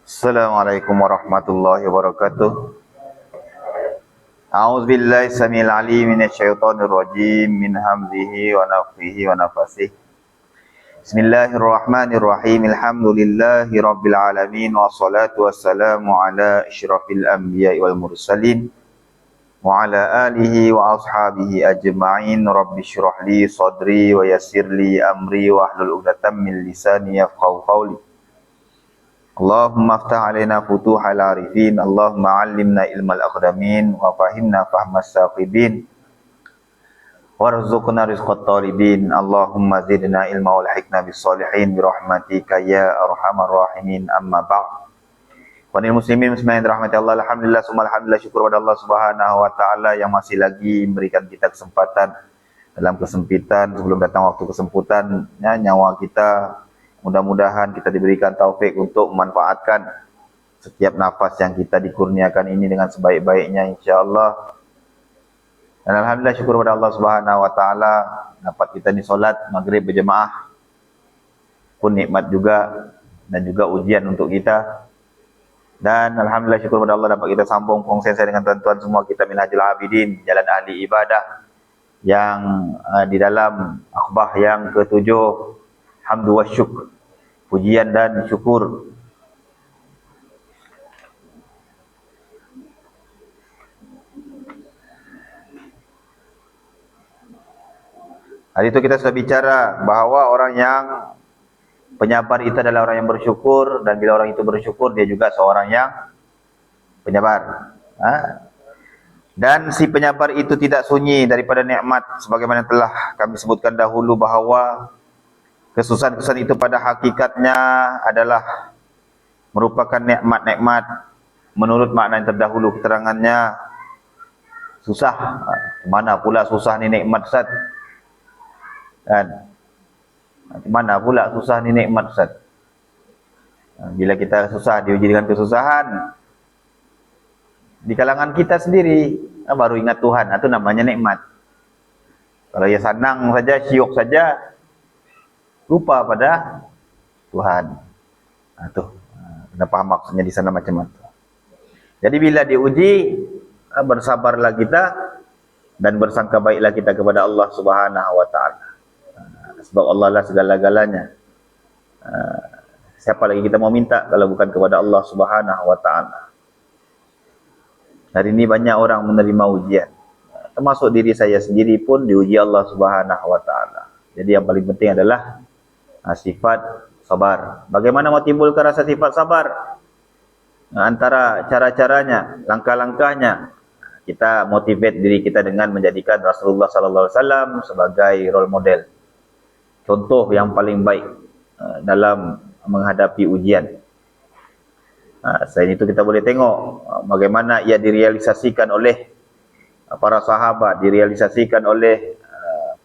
Assalamualaikum warahmatullahi wabarakatuh. A'udzubillahi samil alim minasyaitonir rajim min hamzihi wa nafthihi wa nafathih. Bismillahirrahmanirrahim. Alhamdulillahi rabbil alamin wassalatu wassalamu ala asyrafil anbiya'i wal mursalin wa ala alihi wa ashabihi ajma'in. Rabbi shrah li sadri wa yassir li amri wa hlul 'uqdatam min lisani yafqahu qawli. Allahumma aftah alaina futuhal arifin, Allahumma allimna ilmal aqdamin, wa fahimna fahmas saqibin, warzuqna rizqat talibin, Allahumma zidna ilma wal hikna bis salihin, birahmatika ya arhamar rahimin, amma ba'd. Wanil muslimin muslimin rahmati Allah, alhamdulillah, summa alhamdulillah, syukur pada Allah subhanahu wa ta'ala yang masih lagi memberikan kita kesempatan dalam kesempitan sebelum datang waktu kesemputannya nyawa kita. Mudah-mudahan kita diberikan taufik untuk memanfaatkan setiap nafas yang kita dikurniakan ini dengan sebaik-baiknya insyaAllah. Dan alhamdulillah syukur kepada Allah subhanahu wa ta'ala dapat kita ni solat maghrib berjemaah pun nikmat juga dan juga ujian untuk kita. Dan alhamdulillah syukur kepada Allah dapat kita sambung konsentrasi dengan tuan-tuan semua kita Minhajul Abidin, jalan ahli ibadah yang di dalam akhbah yang ketujuh, hamdu wa syukur, pujian dan syukur. Hari itu kita sudah bicara bahawa orang yang penyabar itu adalah orang yang bersyukur, dan bila orang itu bersyukur dia juga seorang yang penyabar. Dan si penyabar itu tidak sunyi daripada nikmat, sebagaimana telah kami sebutkan dahulu bahawa kesusahan-kesusahan itu pada hakikatnya adalah merupakan nikmat-nikmat menurut makna yang terdahulu keterangannya. Susah, mana pula susah ni nikmat Ustaz? Kan? Mana pula susah ni nikmat Ustaz? Bila kita susah diuji dengan kesusahan di kalangan kita sendiri, baru ingat Tuhan, itu namanya nikmat. Kalau ya senang saja, syuk saja, lupa pada Tuhan. Tuh, anda faham maksudnya di sana macam mana. Jadi bila diuji, bersabarlah kita dan bersangka baiklah kita kepada Allah Subhanahu wa taala. Sebab Allah lah segala-galanya. Siapa lagi kita mau minta kalau bukan kepada Allah Subhanahu wa taala. Hari ini banyak orang menerima ujian. Termasuk diri saya sendiri pun diuji Allah Subhanahu wa taala. Jadi yang paling penting adalah sifat sabar. Bagaimana mau timbulkan rasa sifat sabar? Antara cara-caranya, langkah-langkahnya, kita motivate diri kita dengan menjadikan Rasulullah sallallahu alaihi wasallam sebagai role model, contoh yang paling baik dalam menghadapi ujian. Selain itu kita boleh tengok bagaimana ia direalisasikan oleh para sahabat, direalisasikan oleh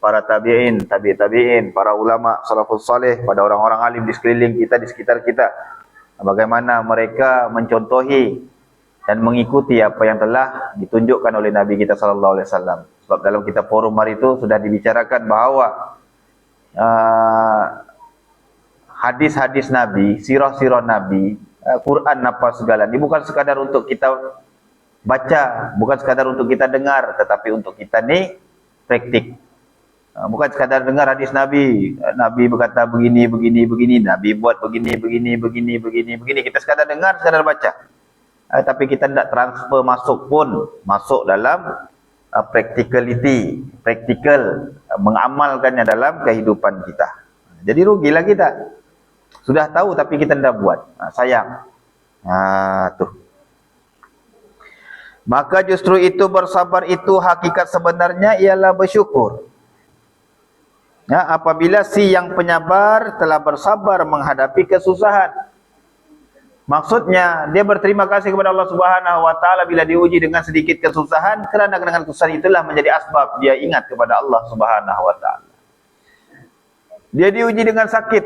para tabi'in, tabi'in, para ulama salafus saleh, pada orang-orang alim di sekeliling kita, di sekitar kita. Bagaimana mereka mencontohi dan mengikuti apa yang telah ditunjukkan oleh Nabi kita sallallahu alaihi wasallam. Sebab dalam kitab forum hari itu sudah dibicarakan bahawa hadis-hadis Nabi, sirah-sirah Nabi, Quran apa segala ini bukan sekadar untuk kita baca, bukan sekadar untuk kita dengar, tetapi untuk kita ni praktik. Bukan sekadar dengar hadis Nabi, Nabi berkata begini, Nabi buat begini, kita sekadar dengar, sekadar baca. Tapi kita tidak transfer masuk dalam practicality, praktikal, mengamalkannya dalam kehidupan kita. Jadi rugilah kita. Sudah tahu tapi kita tidak buat. Sayang. Tuh. Maka justru itu bersabar itu hakikat sebenarnya ialah bersyukur. Apabila si yang penyabar telah bersabar menghadapi kesusahan. Maksudnya dia berterima kasih kepada Allah Subhanahu wa taala bila diuji dengan sedikit kesusahan, kerana dengan kesusahan itulah menjadi asbab dia ingat kepada Allah Subhanahu wa taala. Dia diuji dengan sakit,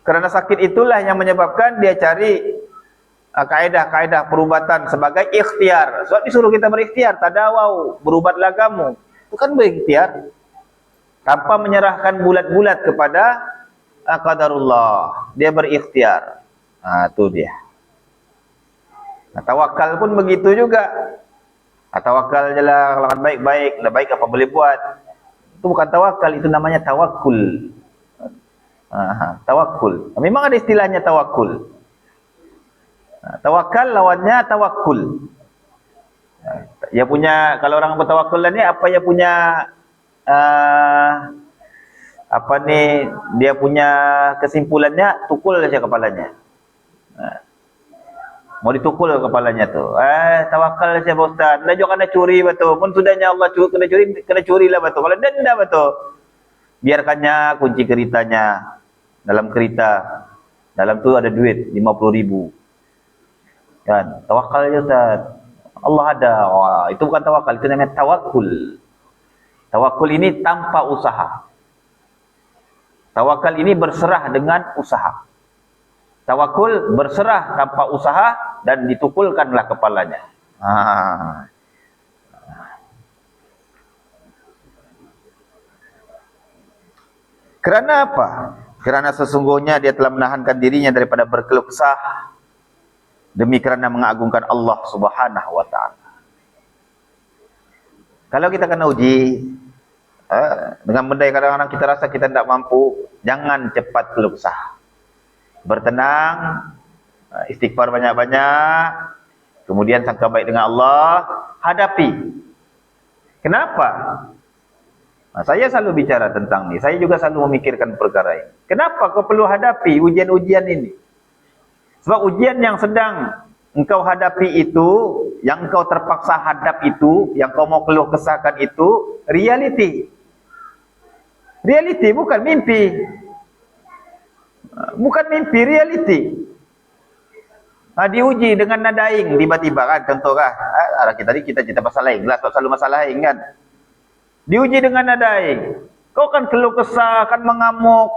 kerana sakit itulah yang menyebabkan dia cari kaedah-kaedah perubatan sebagai ikhtiar. Sebab disuruh kita berikhtiar, tadawau, berubatlah kamu. Bukan berikhtiar tanpa menyerahkan bulat-bulat kepada qadarullah. Dia berikhtiar. Itu dia. Tawakal pun begitu juga. Tawakal je lah, kalau baik-baik, dah baik apa boleh buat. Itu bukan tawakal, itu namanya tawakul. Tawakul. Memang ada istilahnya tawakul. Tawakal lawannya tawakul. Dia punya, kalau orang bertawakul ni apa dia punya dia punya kesimpulannya, tukul saja kepalanya. Mau ditukul kepalanya tu. Tawakal saja Pak Ustaz. Dah juga kena curi betul. Pun sudahnya Allah kena curilah betul. Kalau denda betul. Biarkannya kunci keritanya. Dalam kereta. Dalam tu ada duit 50,000. Kan? Tawakal saja Ustaz. Allah ada. Itu bukan tawakal, itu namanya tawakul. Tawakul ini tanpa usaha. Tawakal ini berserah dengan usaha. Tawakul berserah tanpa usaha dan ditukulkanlah kepalanya. Kerana apa? Kerana sesungguhnya dia telah menahankan dirinya daripada berkeluh kesah demi kerana mengagungkan Allah Subhanahu wa taala. Kalau kita kena uji dengan benda yang kadang-kadang kita rasa kita tidak mampu, jangan cepat keluh kesah. Bertenang, istighfar banyak-banyak, kemudian sangka baik dengan Allah, hadapi. Kenapa? Saya selalu bicara tentang ini. Saya juga selalu memikirkan perkara ini. Kenapa kau perlu hadapi ujian-ujian ini? Sebab ujian yang sedang engkau hadapi itu, yang engkau terpaksa hadap itu, yang kau mau keluh kesahkan itu, realiti. Realiti, bukan mimpi. Bukan mimpi, realiti. Diuji dengan nadaing tiba-tiba kan, contoh kan. Kita cerita pasal lain lah, selalu masalah lain kan. Diuji dengan nadaing. Kau kan keluh kesah, kan mengamuk,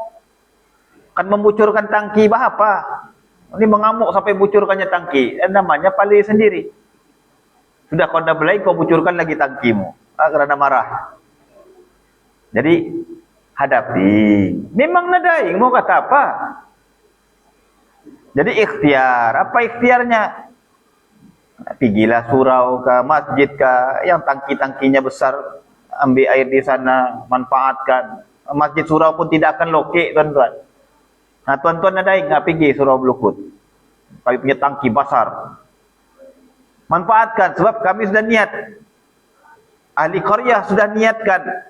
kan membucurkan tangki, apa? Ini mengamuk sampai bucurkannya tangki. Namanya paling sendiri. Sudah kau dah belai, kau bucurkan lagi tangkimu. Kerana marah. Jadi, hadapi. Memang nadaing, mau kata apa? Jadi ikhtiar. Apa ikhtiarnya? Pergilah surau ke masjid ke, yang tangki-tangkinya besar. Ambil air di sana, manfaatkan. Masjid surau pun tidak akan lokek, tuan-tuan. Tuan-tuan nadaing, pergi surau Belukut. Kami punya tangki besar. Manfaatkan, sebab kami sudah niat. Ahli qaryah sudah niatkan.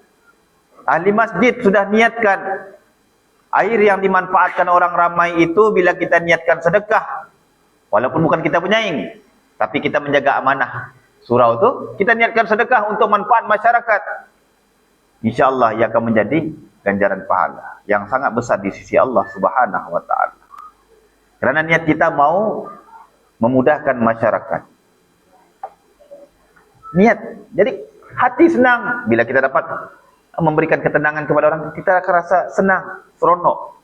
Ahli masjid sudah niatkan. Air yang dimanfaatkan orang ramai itu bila kita niatkan sedekah. Walaupun bukan kita penyaing. Tapi kita menjaga amanah surau itu. Kita niatkan sedekah untuk manfaat masyarakat. InsyaAllah ia akan menjadi ganjaran pahala. Yang sangat besar di sisi Allah Subhanahu wa ta'ala. Kerana niat kita mau memudahkan masyarakat. Niat. Jadi hati senang bila kita dapat memberikan ketenangan kepada orang, kita akan rasa senang, seronok.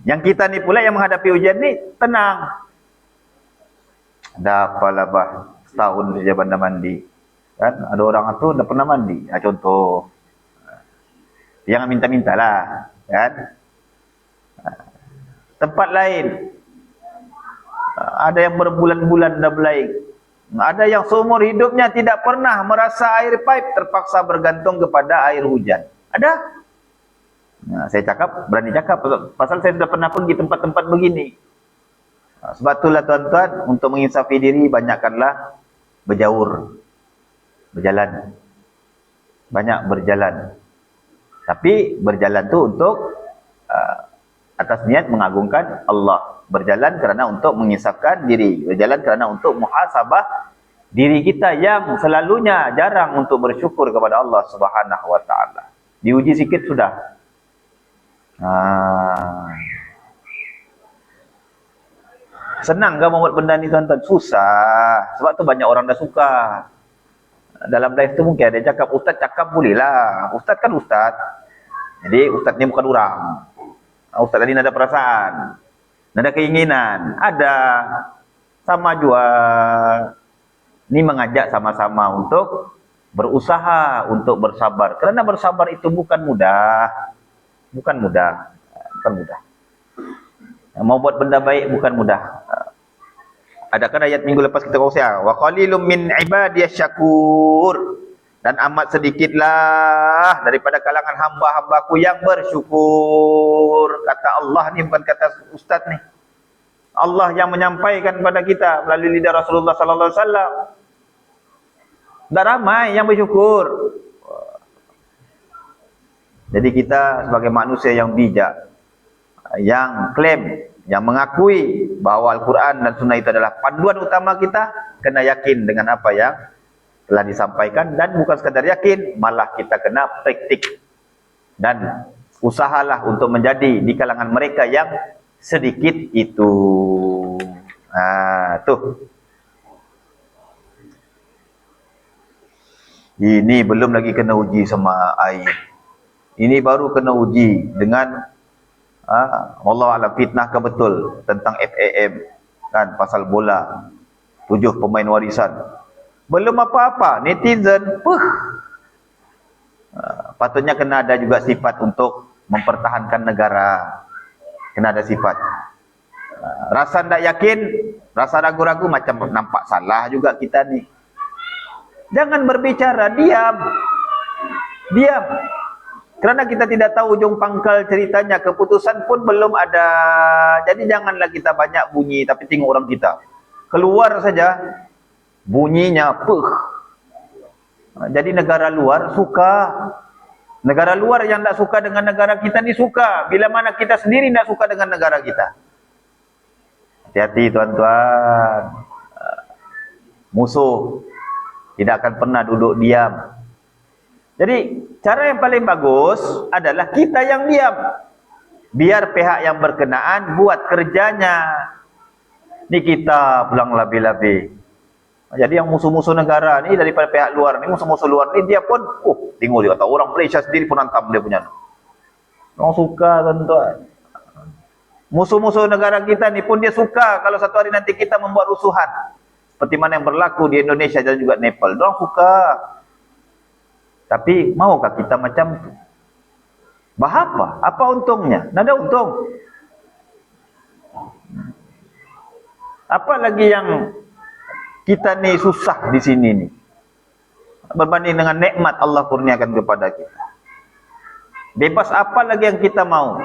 Yang kita ni pula yang menghadapi ujian ni tenang. Dah apalah bah, setahun saja bandar mandi. Kan ada orang tu dah pernah mandi. Contoh. Jangan minta-mintalah, kan? Tempat lain ada yang berbulan-bulan dah belai. Ada yang seumur hidupnya tidak pernah merasa air pipe, terpaksa bergantung kepada air hujan. Ada? Saya cakap, berani cakap, pasal saya sudah pernah pergi tempat-tempat begini. Sebab itulah tuan-tuan, untuk menginsafi diri, banyakkanlah berjaur, berjalan. Banyak berjalan. Tapi berjalan tu untuk atas niat mengagungkan Allah. Berjalan kerana untuk mengisafkan diri. Berjalan kerana untuk muhasabah diri kita yang selalunya jarang untuk bersyukur kepada Allah Subhanahu wa ta'ala. Diuji sikit sudah. Senang ke membuat benda ni tuan-tuan? Susah. Sebab tu banyak orang dah suka. Dalam live tu mungkin ada cakap, ustaz cakap boleh lah. Ustaz kan ustaz. Jadi ustaz ni bukan orang. Ustaz tadi ada perasaan, ada keinginan, ada. Sama juga. Ni mengajak sama-sama untuk berusaha, untuk bersabar. Kerana bersabar itu bukan mudah. Bukan mudah. Bukan mudah. Mau buat benda baik bukan mudah. Ada kan ayat minggu lepas kita kongsi, wa qalilum min ibadiyasy syakur, dan amat sedikitlah daripada kalangan hamba-hambaku yang bersyukur. Kata Allah ni, bukan kata ustaz ni. Allah yang menyampaikan kepada kita melalui lidah Rasulullah sallallahu alaihi wasallam. Tak ramai yang bersyukur. Jadi kita sebagai manusia yang bijak, yang klaim, yang mengakui bahawa Al-Quran dan Sunnah itu adalah panduan utama kita, kena yakin dengan apa yang telah disampaikan, dan bukan sekadar yakin, malah kita kena praktik dan usahalah untuk menjadi di kalangan mereka yang sedikit itu. Tuh. Ini belum lagi kena uji sama air. Ini baru kena uji dengan Allah alam fitnah ke betul tentang FAM kan, pasal bola 7 pemain warisan. Belum apa-apa, netizen patutnya kena ada juga sifat untuk mempertahankan negara. Kena ada sifat. Rasa tak yakin, rasa ragu-ragu, macam nampak salah juga kita ni. Jangan berbicara, diam. Diam. Kerana kita tidak tahu ujung pangkal ceritanya, keputusan pun belum ada. Jadi janganlah kita banyak bunyi, tapi tengok orang kita. Keluar saja, bunyinya Jadi negara luar suka. Negara luar yang tak suka dengan negara kita ni suka. Bila mana kita sendiri tak suka dengan negara kita. Hati-hati tuan-tuan. Musuh tidak akan pernah duduk diam. Jadi cara yang paling bagus adalah kita yang diam. Biar pihak yang berkenaan buat kerjanya. Ni kita pulang labi-labi. Jadi yang musuh-musuh negara ni daripada pihak luar ni, musuh-musuh luar ni, dia pun tengok dia kata orang Malaysia sendiri pun hantam dia punya. Orang suka tuan-tuan. Musuh-musuh negara kita ni pun dia suka kalau satu hari nanti kita membuat rusuhan. Seperti mana yang berlaku di Indonesia dan juga Nepal. Orang suka. Tapi maukah kita macam tu? Bahapa? Apa untungnya? Nada untung. Apa lagi yang kita ni susah di sini ni berbanding dengan nikmat Allah kurniakan kepada kita? Bebas apa lagi yang kita mau?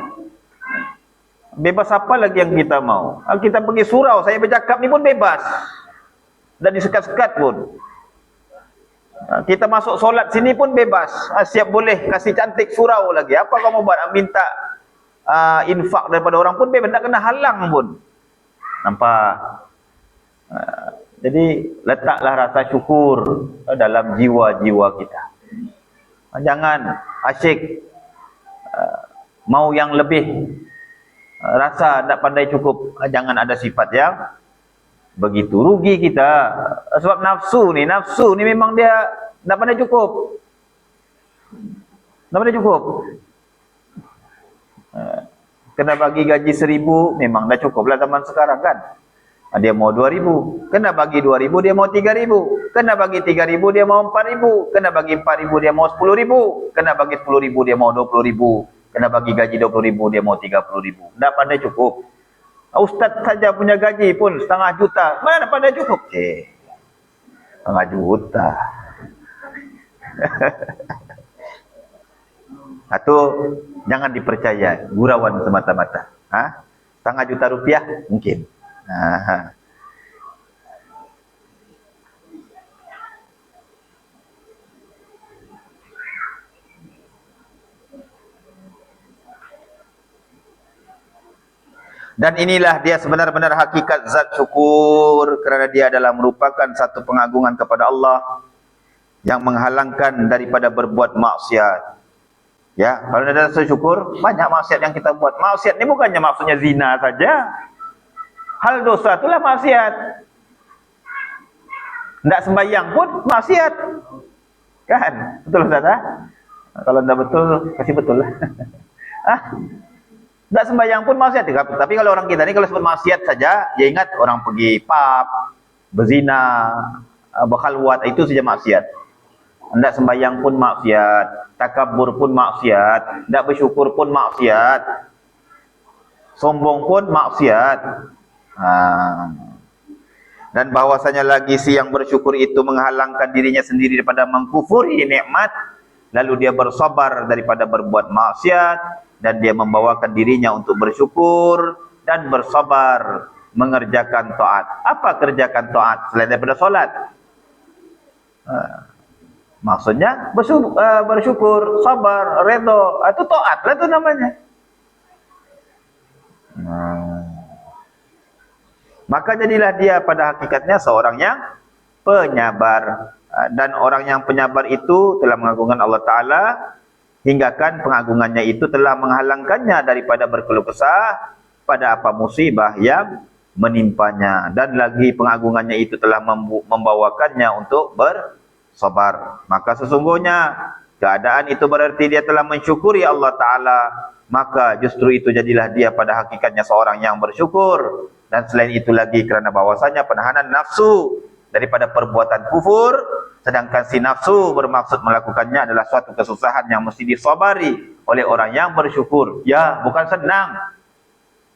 Bebas apa lagi yang kita mau? Kalau kita pergi surau, saya bercakap ni pun bebas. Dan disekat-sekat pun. Kita masuk solat sini pun bebas. Siap boleh kasih cantik surau lagi. Apa kamu buat? Minta infak daripada orang pun bebas. Tak kena halang pun. Nampak? Jadi letaklah rasa syukur dalam jiwa-jiwa kita. Jangan asyik mau yang lebih, rasa tak pandai cukup. Jangan ada sifat yang begitu. Rugi kita. Sebab nafsu ni memang dia tak pandai cukup. Tak pandai cukup. Kena bagi gaji 1,000 memang dah cukup lah zaman sekarang kan. Dia mau 2,000. Kena bagi 2,000 dia mau 3,000. Kena bagi 3,000 dia mau 4,000. Kena bagi 4,000 dia mau 10,000. Kena bagi 10,000 dia mau 20,000. Kena bagi gaji 20,000 dia mau 30,000. Tak pandai cukup. Ustaz saja punya gaji pun 500 juta. Mana pandai cukup? 500 juta. Atau jangan dipercaya, gurauan semata-mata. 500 juta rupiah mungkin. Dan inilah dia sebenar-benar hakikat zat syukur, kerana dia adalah merupakan satu pengagungan kepada Allah yang menghalangkan daripada berbuat maksiat. Ya, kalau ada rasa syukur, banyak maksiat yang kita buat. Maksiat ni bukannya maksudnya zina saja. Hal dosa itulah maksiat. Tidak sembahyang pun maksiat. Kan? Betul Ustaz? Kalau tidak betul, kasih betul lah. Tidak sembahyang pun maksiat. Tapi kalau orang kita ini kalau sebut maksiat saja, ya ingat orang pergi pub, berzina, berkhalwat, itu saja maksiat. Tidak sembahyang pun maksiat, takabur pun maksiat, tidak bersyukur pun maksiat, sombong pun maksiat. Dan bahwasanya lagi si yang bersyukur itu menghalangkan dirinya sendiri daripada mengkufuri nikmat, lalu dia bersabar daripada berbuat maksiat, dan dia membawakan dirinya untuk bersyukur dan bersabar mengerjakan taat. Apa kerjakan taat selain daripada solat? Maksudnya bersyukur, sabar, redha, itu taat lah itu namanya. Maka jadilah dia pada hakikatnya seorang yang penyabar. Dan orang yang penyabar itu telah mengagungkan Allah Ta'ala, hinggakan pengagungannya itu telah menghalangkannya daripada berkeluh kesah pada apa musibah yang menimpanya. Dan lagi pengagungannya itu telah membawakannya untuk bersabar. Maka sesungguhnya keadaan itu berarti dia telah mensyukuri Allah Ta'ala. Maka justru itu jadilah dia pada hakikatnya seorang yang bersyukur. Dan selain itu lagi kerana bahwasanya penahanan nafsu daripada perbuatan kufur, sedangkan si nafsu bermaksud melakukannya adalah suatu kesusahan yang mesti disabari oleh orang yang bersyukur. Ya, bukan senang.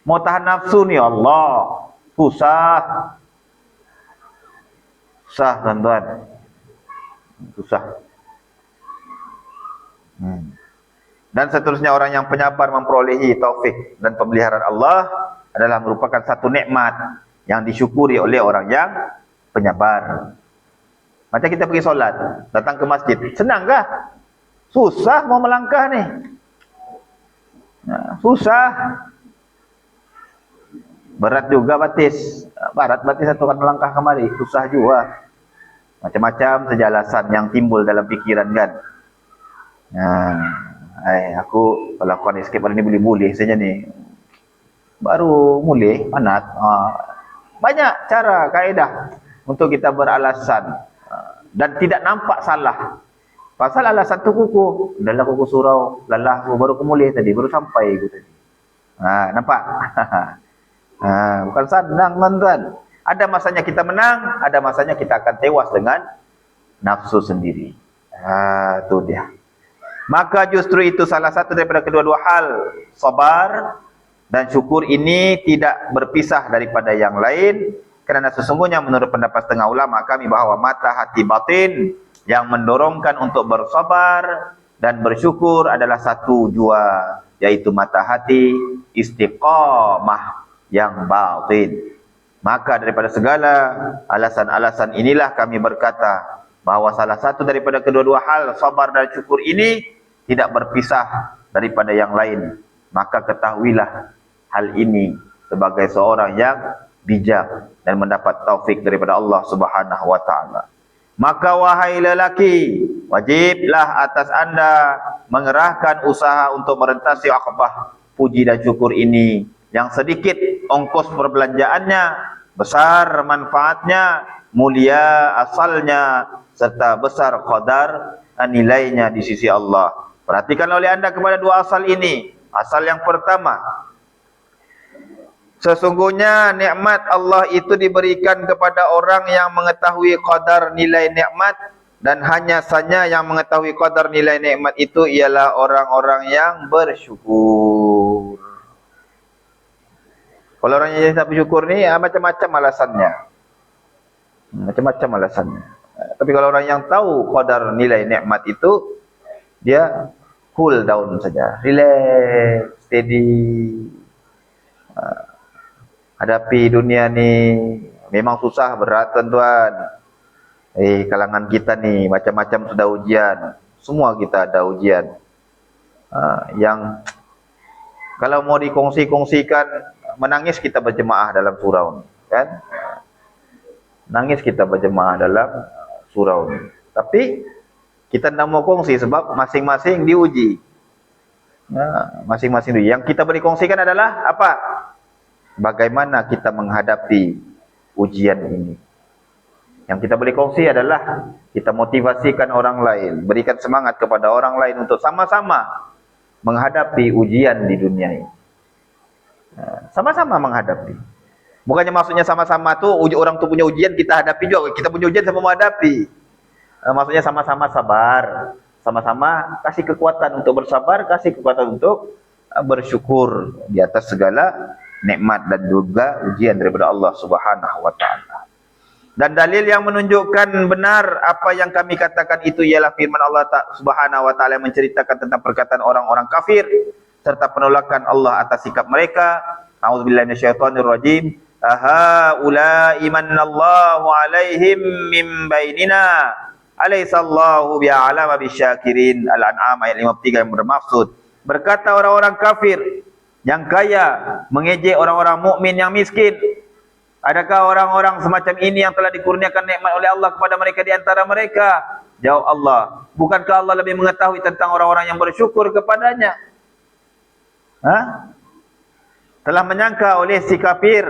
Mau tahan nafsu ni Allah, susah. Susah tuan-tuan. Susah. Dan seterusnya orang yang penyabar memperolehi taufik dan pemeliharaan Allah adalah merupakan satu nikmat yang disyukuri oleh orang yang penyabar. Macam kita pergi solat, datang ke masjid, senangkah? Susah mau melangkah ni. Susah. Berat juga batis. Berat batis satu kan melangkah kemari, susah juga. Macam-macam saja alasan yang timbul dalam pikiran kan. Aku kalau aku escape hari ni boleh-boleh saja ni. Baru mulai panat. Banyak cara kaedah untuk kita beralasan dan tidak nampak salah. Pasal alasan tu kuku, dalam kuku surau, lalah aku baru kemulih tadi, baru sampai aku tadi. Nampak? Bukan senang tuan-tuan. Ada masanya kita menang, ada masanya kita akan tewas dengan nafsu sendiri. Itu dia. Maka justru itu salah satu daripada kedua-dua hal, sabar dan syukur ini tidak berpisah daripada yang lain, kerana sesungguhnya menurut pendapat setengah ulama kami bahawa mata hati batin yang mendorongkan untuk bersabar dan bersyukur adalah satu jua, yaitu mata hati istiqamah yang batin. Maka daripada segala alasan-alasan inilah kami berkata bahawa salah satu daripada kedua-dua hal, sabar dan syukur ini tidak berpisah daripada yang lain. Maka ketahuilah hal ini sebagai seorang yang bijak dan mendapat taufik daripada Allah Subhanahu wa taala. Maka wahai lelaki, wajiblah atas anda mengerahkan usaha untuk merentasi akbah puji dan syukur ini, yang sedikit ongkos perbelanjaannya, besar manfaatnya, mulia asalnya, serta besar qadar nilainya di sisi Allah. Perhatikan oleh anda kepada dua asal ini. Asal yang pertama, sesungguhnya nikmat Allah itu diberikan kepada orang yang mengetahui qadar nilai nikmat, dan hanya saja yang mengetahui qadar nilai nikmat itu ialah orang-orang yang bersyukur. Kalau orang yang tak bersyukur ni macam-macam alasannya. Macam-macam alasannya. Tapi kalau orang yang tahu qadar nilai nikmat itu, dia cool down saja, relax, steady. Hadapi dunia ni memang susah, berat tuan-tuan. Kalangan kita ni macam-macam sudah ujian. Semua kita ada ujian. Yang kalau mau dikongsi-kongsikan, menangis kita berjemaah dalam surau ni, kan? Nangis kita berjemaah dalam surau ni. Tapi kita tidak mau kongsi sebab masing-masing diuji. Masing-masing diuji. Yang kita boleh kongsikan adalah apa? bagaimana kita menghadapi ujian ini. Yang kita boleh kongsi adalah kita motivasikan orang lain, berikan semangat kepada orang lain untuk sama-sama menghadapi ujian di dunia ini. Sama-sama menghadapi. Bukannya maksudnya sama-sama tu orang tu punya ujian kita hadapi juga, kita punya ujian sama menghadapi. Maksudnya sama-sama sabar, sama-sama kasih kekuatan untuk bersabar, kasih kekuatan untuk bersyukur di atas segala nikmat dan juga ujian daripada Allah Subhanahu wa taala. Dan dalil yang menunjukkan benar apa yang kami katakan itu ialah firman Allah Subhanahu wa taala yang menceritakan tentang perkataan orang-orang kafir serta penolakan Allah atas sikap mereka. A'udzubillahi minasyaitonir rajim. Aha ulai manallahu alaihim min bainina. Alaihissallahu bi'alama bisyakirin. Al-An'am ayat 53 yang bermaksud, berkata orang-orang kafir yang kaya mengejek orang-orang mukmin yang miskin. Adakah orang-orang semacam ini yang telah dikurniakan nikmat oleh Allah kepada mereka di antara mereka? Jawab Allah, bukankah Allah lebih mengetahui tentang orang-orang yang bersyukur kepadanya? Telah menyangka oleh si kafir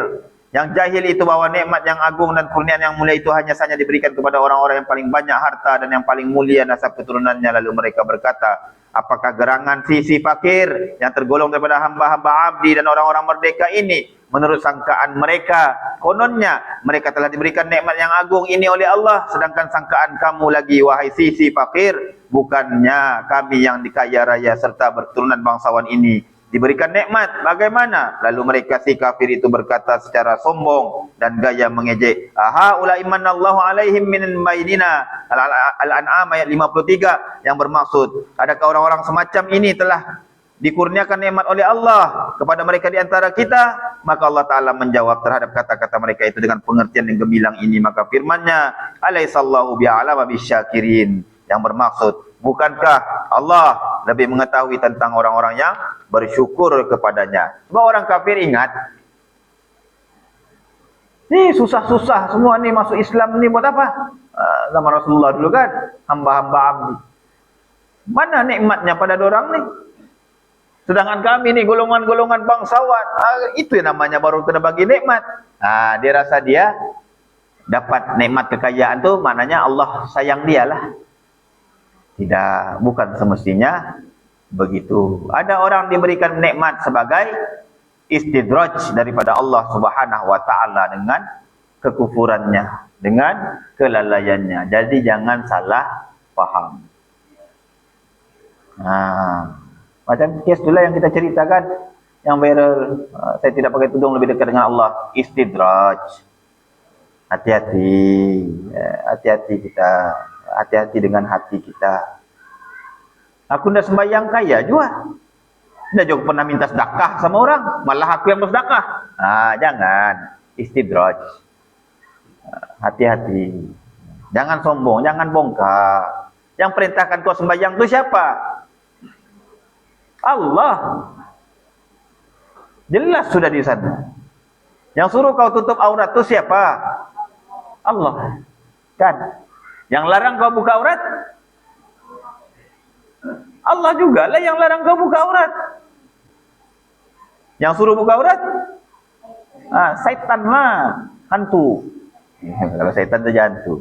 yang jahil itu bahwa nikmat yang agung dan kurniaan yang mulia itu hanya saja diberikan kepada orang-orang yang paling banyak harta dan yang paling mulia nasab keturunannya. Lalu mereka berkata, apakah gerangan si fakir yang tergolong daripada hamba-hamba abdi dan orang-orang merdeka ini menurut sangkaan mereka, kononnya mereka telah diberikan nikmat yang agung ini oleh Allah, sedangkan sangkaan kamu lagi wahai si fakir, bukannya kami yang dikaya raya serta berturunan bangsawan ini diberikan nikmat bagaimana? Lalu mereka si kafir itu berkata secara sombong dan gaya mengejek, aha ulai manallahu alaihim min bainina. Al-An'am ayat 53 yang bermaksud, adakah orang-orang semacam ini telah dikurniakan nikmat oleh Allah kepada mereka di antara kita? Maka Allah Ta'ala menjawab terhadap kata-kata mereka itu dengan pengertian yang gemilang ini. Maka firman-Nya, alaihissallahu bi'alama bisyakirin, yang bermaksud, bukankah Allah lebih mengetahui tentang orang-orang yang bersyukur kepadanya? Sebab orang kafir ingat, ni susah-susah semua ni masuk Islam ni buat apa? Zaman Rasulullah dulu kan, hamba-hamba abdi. Mana nikmatnya pada dorang ni? Sedangkan kami ni golongan-golongan bangsawan, itu yang namanya baru kena bagi nikmat. Dia rasa dia dapat nikmat kekayaan tu maknanya Allah sayang dia lah. Tidak, bukan semestinya begitu. Ada orang diberikan nikmat sebagai istidraj daripada Allah Subhanahu wa taala dengan kekufurannya, dengan kelalaiannya. Jadi jangan salah faham. Macam kes itulah yang kita ceritakan, yang viral, saya tidak pakai tudung lebih dekat dengan Allah, istidraj. Hati-hati, hati-hati kita, hati-hati dengan hati kita. Aku dah sembahyang kaya juga, dah juga pernah minta sedekah sama orang, malah aku yang bersedekah. Jangan, istidraj. Hati-hati, jangan sombong, jangan bongkar. Yang perintahkan kau sembahyang tu siapa? Allah. Jelas sudah di sana. Yang suruh kau tutup aurat tu siapa? Allah. Kan? Yang larang kau buka aurat? Allah juga lah yang larang kau buka aurat. Yang suruh buka aurat? Syaitan lah, hantu. Kalau syaitan tu hantu.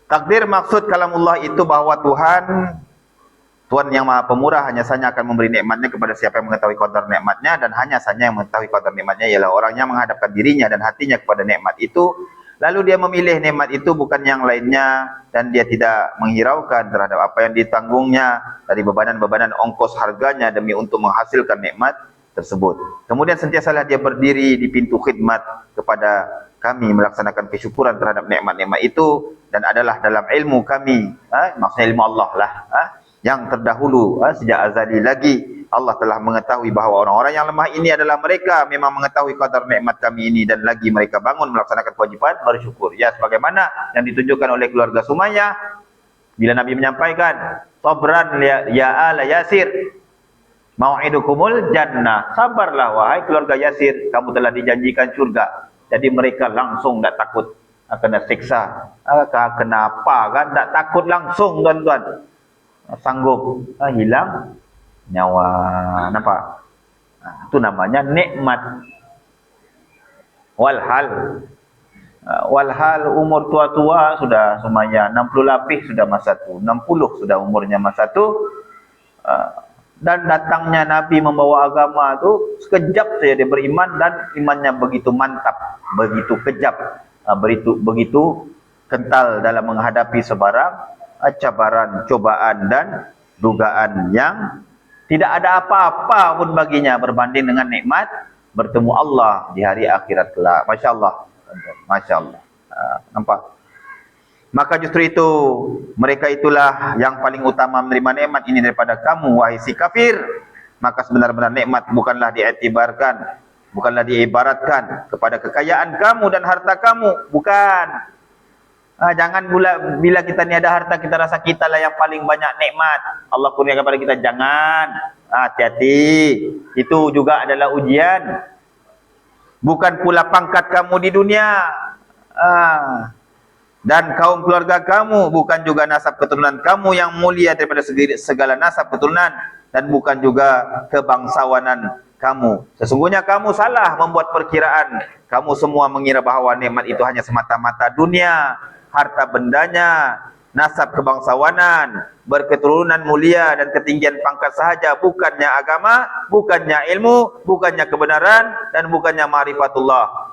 Takdir maksud kalamullah itu bahwa Tuhan yang Maha Pemurah hanya saja akan memberi nikmatnya kepada siapa yang mengetahui qadar nikmatnya, dan hanya saja yang mengetahui qadar nikmatnya ialah orang yang menghadapkan dirinya dan hatinya kepada nikmat itu, lalu dia memilih nikmat itu bukan yang lainnya, dan dia tidak menghiraukan terhadap apa yang ditanggungnya dari bebanan-bebanan ongkos harganya demi untuk menghasilkan nikmat tersebut. Kemudian sentiasalah dia berdiri di pintu khidmat kepada kami melaksanakan kesyukuran terhadap nikmat-nikmat itu, dan adalah dalam ilmu kami, maksudnya ilmu Allah lah, yang terdahulu, sejak azali lagi Allah telah mengetahui bahawa orang-orang yang lemah ini adalah mereka memang mengetahui qadar nikmat kami ini, dan lagi mereka bangun melaksanakan kewajiban bersyukur. Ya, sebagaimana yang ditunjukkan oleh keluarga Sumayyah bila Nabi menyampaikan, sabran ya ala Yasir, mau'idukumul jannah, sabarlah wahai keluarga Yasir, kamu telah dijanjikan surga. Jadi mereka langsung tak takut, kena siksa. Kenapa kan? Tak takut langsung tuan-tuan. Sanggup hilang nyawa. Nampak? Itu namanya nikmat. Walhal umur tua-tua sudah semuanya 60 lebih sudah masa tu, 60 sudah umurnya masa tu, dan datangnya Nabi membawa agama tu sekejap saja dia beriman dan imannya begitu mantap, begitu kejap, begitu kental dalam menghadapi sebarang cabaran, cobaan dan dugaan yang tidak ada apa-apa pun baginya berbanding dengan nikmat bertemu Allah di hari akhirat kelak. Masya Allah. Masya Allah. Nampak? Maka justru itu, mereka itulah yang paling utama menerima nikmat ini daripada kamu, wahai si kafir. Maka sebenar-benar nikmat bukanlah diiktibarkan, bukanlah diibaratkan kepada kekayaan kamu dan harta kamu. Bukan. Jangan bila kita ni ada harta, kita rasa kita lah yang paling banyak nikmat Allah kurniakan kepada kita. Jangan. Hati-hati. Itu juga adalah ujian. Bukan pula pangkat kamu di dunia, dan kaum keluarga kamu, bukan juga nasab keturunan kamu yang mulia daripada segala nasab keturunan, dan bukan juga kebangsawanan kamu. Sesungguhnya kamu salah membuat perkiraan. Kamu semua mengira bahawa nikmat itu hanya semata-mata dunia, harta bendanya, nasab kebangsawanan, berketurunan mulia dan ketinggian pangkat sahaja, bukannya agama, bukannya ilmu, bukannya kebenaran, dan bukannya ma'rifatullah.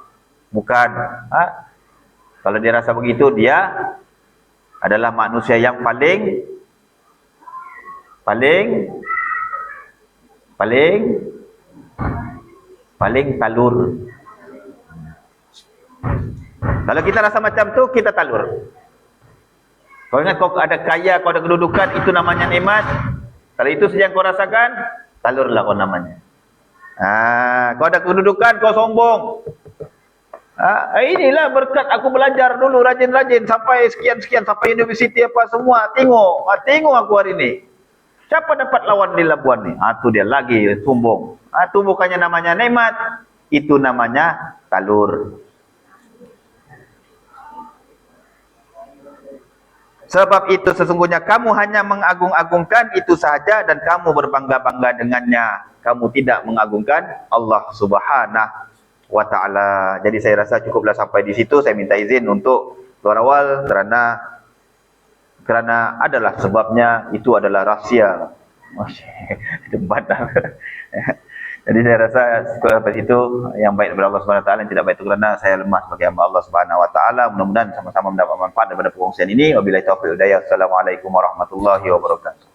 Bukan. Kalau dia rasa begitu, dia adalah manusia yang paling talur. Kalau kita rasa macam tu, kita talur. Kau ingat kau ada kaya, kau ada kedudukan, itu namanya nikmat. Kalau itu saja yang kau rasakan, talurlah kau namanya. Kau ada kedudukan, kau sombong. Inilah berkat aku belajar dulu rajin-rajin sampai sekian-sekian, sampai universiti apa semua. Tengok aku hari ini. Siapa dapat lawan di Labuan ni? Tu dia lagi sombong. Itu bukannya namanya nikmat, itu namanya talur. Sebab itu sesungguhnya kamu hanya mengagung-agungkan itu sahaja dan kamu berbangga-bangga dengannya. Kamu tidak mengagungkan Allah Subhanahu wa ta'ala. Jadi saya rasa cukuplah sampai di situ. Saya minta izin untuk keluar awal kerana adalah sebabnya itu adalah rahsia. Debat dah. Jadi saya rasa sampai situ, yang baik daripada Allah Subhanahu wa taala, yang tidak baik itu kerana saya lemah sebagai hamba Allah Subhanahu wa taala. Mudah-mudahan sama-sama mendapat manfaat daripada perkongsian ini. Wabillahi taufiq wal hidayah. Assalamualaikum warahmatullahi wabarakatuh.